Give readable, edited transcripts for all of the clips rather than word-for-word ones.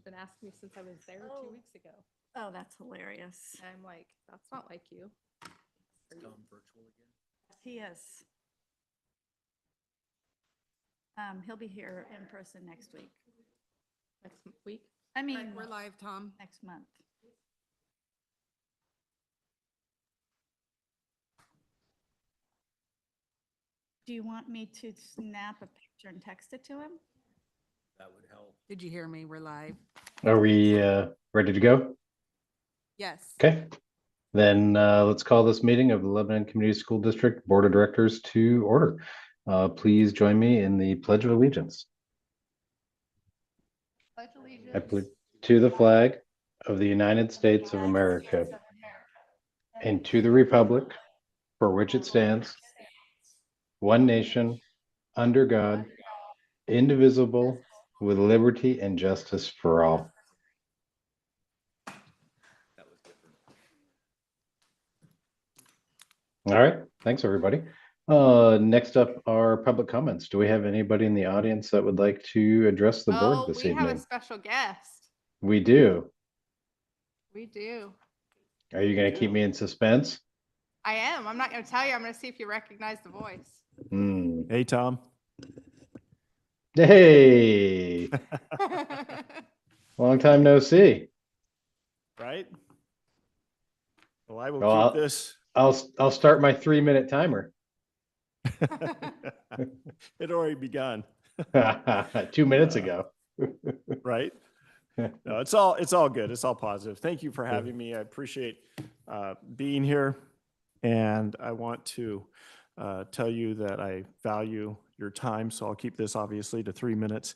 You've been asking me since I was there 2 weeks ago. Oh, that's hilarious. And I'm like, that's not like you. Tom virtual again? He is. He'll be here in person next week. Next week? I mean, We're live, Tom. next month. Do you want me to snap a picture and text it to him? That would help. Did you hear me? We're live. Are we ready to go? Yes. Okay. Then let's call this meeting of the Lebanon Community School District Board of Directors to order. Please join me in the Pledge of Allegiance. Pledge allegiance. I pledge to the flag of the United States of America and to the republic for which it stands, one nation, under God, indivisible, with liberty and justice for all. That was different. All right, thanks, everybody. Next up are public comments. Do we have anybody in the audience that would like to address the board this we have a evening? special guest. We do. We do. Are you going to keep me in suspense? I am. I'm not going to tell you. I'm going to see if you recognize the voice. Hey, Tom. Hey, long time no see. Right? Well, I will Well, keep this. I'll start my 3-minute timer. It already begun, 2 minutes ago. right? No, it's all good. It's all positive. Thank you for having me. I appreciate being here. And I want to tell you that I value your time. So I'll keep this obviously to 3 minutes.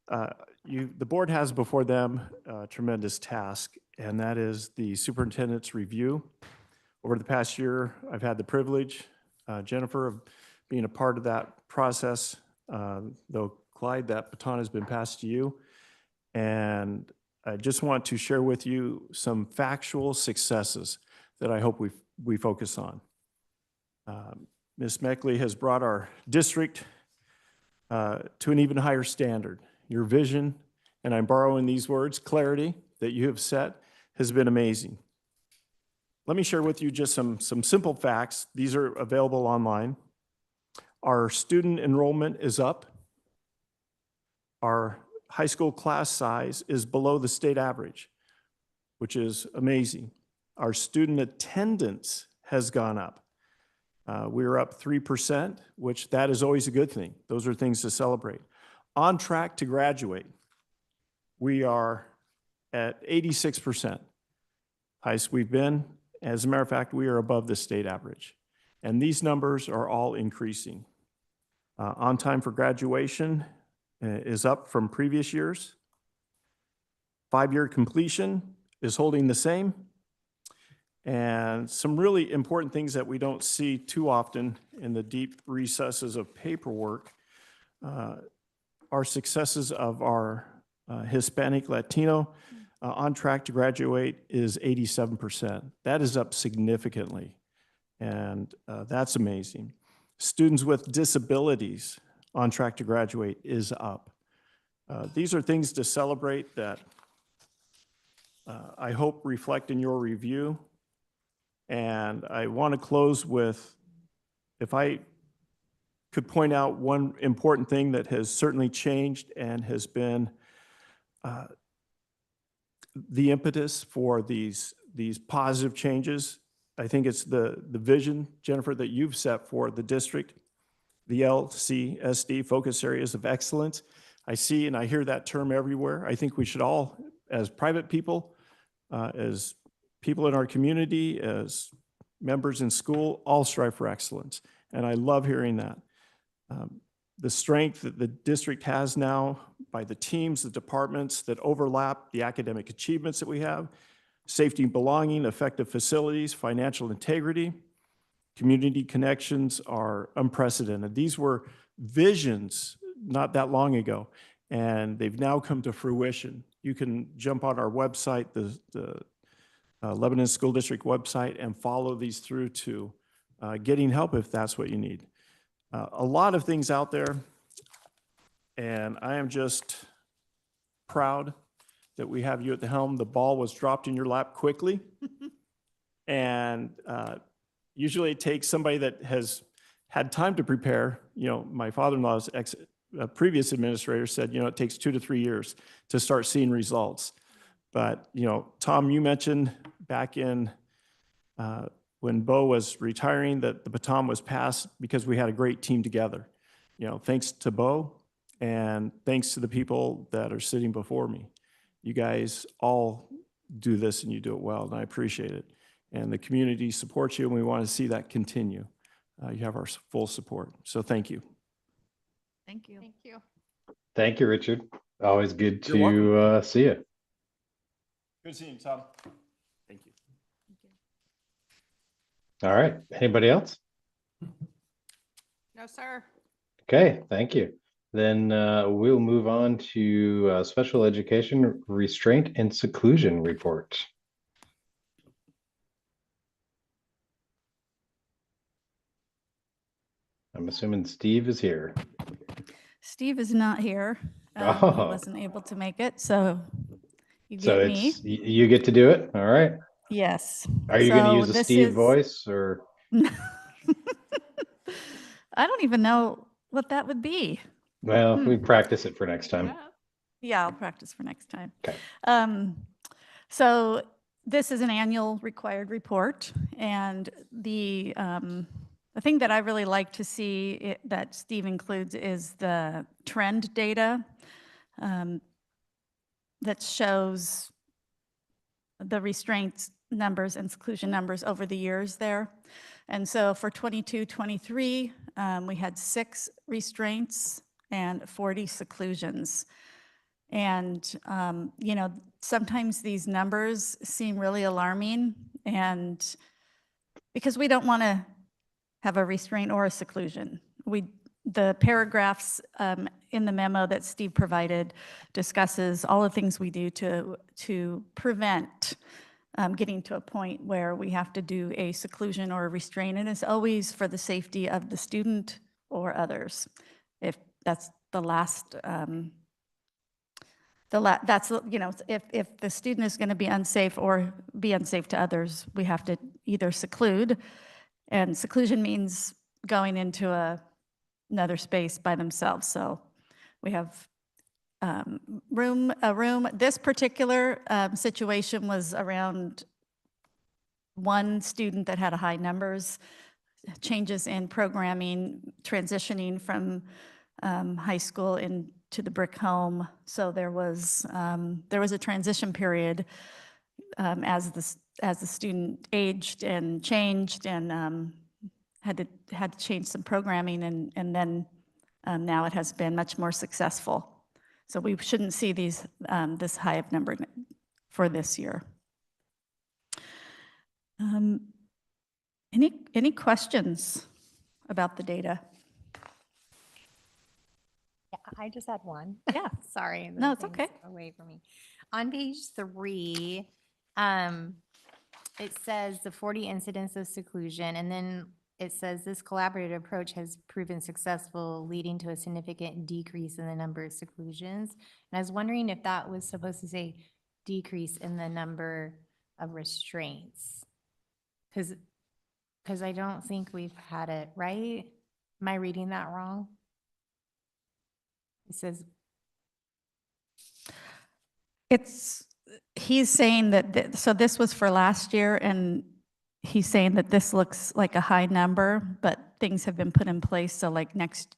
The board has before them a tremendous task, and that is the superintendent's review. Over the past year, I've had the privilege, Jennifer, of being a part of that process. Though Clyde, that baton has been passed to you. And I just want to share with you some factual successes that I hope we focus on. Ms. Meckley has brought our district to an even higher standard. Your vision, and I'm borrowing these words, clarity that you have set has been amazing. Let me share with you just some simple facts. These are available online. Our student enrollment is up. Our high school class size is below the state average, which is amazing. Our student attendance has gone up. We're up 3%, which that is always a good thing. Those are things to celebrate. On track to graduate, we are at 86%. Highest we've been. As a matter of fact, we are above the state average. And these numbers are all increasing. On time for graduation is up from previous years. 5-year completion is holding the same. And some really important things that we don't see too often in the deep recesses of paperwork are successes of our Hispanic Latino. On track to graduate is 87%. That is up significantly, and that's amazing. Students with disabilities on track to graduate is up. These are things to celebrate that I hope reflect in your review. And I want to close with, if I could point out one important thing that has certainly changed and has been the impetus for these positive changes. I think it's the vision, Jennifer, that you've set for the district, the LCSD, Focus Areas of Excellence. I see and I hear that term everywhere. I think we should all, as private people, as people in our community, as members in school, all strive for excellence. And I love hearing that. The strength that the district has now by the teams, the departments that overlap the academic achievements that we have, safety and belonging, effective facilities, financial integrity, community connections are unprecedented. These were visions not that long ago, and they've now come to fruition. You can jump on our website, the Lebanon School District website, and follow these through to getting help if that's what you need. A lot of things out there, and I am just proud that we have you at the helm. The ball was dropped in your lap quickly. And usually it takes somebody that has had time to prepare. You know, my father-in-law's previous administrator said, you know, it takes 2 to 3 years to start seeing results. But, you know, Tom, you mentioned back in when Bo was retiring that the baton was passed because we had a great team together. You know, thanks to Bo and thanks to the people that are sitting before me. You guys all do this and you do it well, and I appreciate it. And the community supports you, and we want to see that continue. You have our full support, so thank you. Thank you. Thank you. Thank you, Richard. Always good You're welcome. to see you. Good seeing you, Tom. Thank you. All right. Anybody else? No, sir. Okay, thank you. Then we'll move on to special education restraint and seclusion report. I'm assuming Steve is here. Steve is not here. He Oh. wasn't able to make it, so you So get me. it's you get to do it. All right. Yes. Are you going to So use a this Steve is- voice or? I don't even know what that would be. Well, we practice it for next time. Yeah. Yeah, I'll practice for next time. Okay. So this is an annual required report, and the thing that I really like to see that Steve includes is the trend data that shows the restraints numbers and seclusion numbers over the years there. And so for 22-23, we had 6 restraints and 40 seclusions. And, you know, sometimes these numbers seem really alarming, and because we don't want to have a restraint or a seclusion. The paragraphs in the memo that Steve provided discusses all the things we do to prevent getting to a point where we have to do a seclusion or a restraint, and it's always for the safety of the student or others. If that's the last, that's, you know, if the student is going to be unsafe or be unsafe to others, we have to either seclude, and seclusion means going into another space by themselves. So we have a room. This particular situation was around one student that had a high numbers, changes in programming, transitioning from high school into the brick home. So there was a transition period as the student aged and changed, and had to change some programming, and then now it has been much more successful. So we shouldn't see this high of number for this year. Any questions about the data? Yeah, I just had one. Yeah. Sorry. No, the it's okay. thing's Away from me. On page 3, it says the 40 incidents of seclusion, and then it says this collaborative approach has proven successful, leading to a significant decrease in the number of seclusions. And I was wondering if that was supposed to say decrease in the number of restraints. Because I don't think we've had it, right? Am I reading that wrong? It says, He's saying that, so this was for last year, and he's saying that this looks like a high number, but things have been put in place, so like next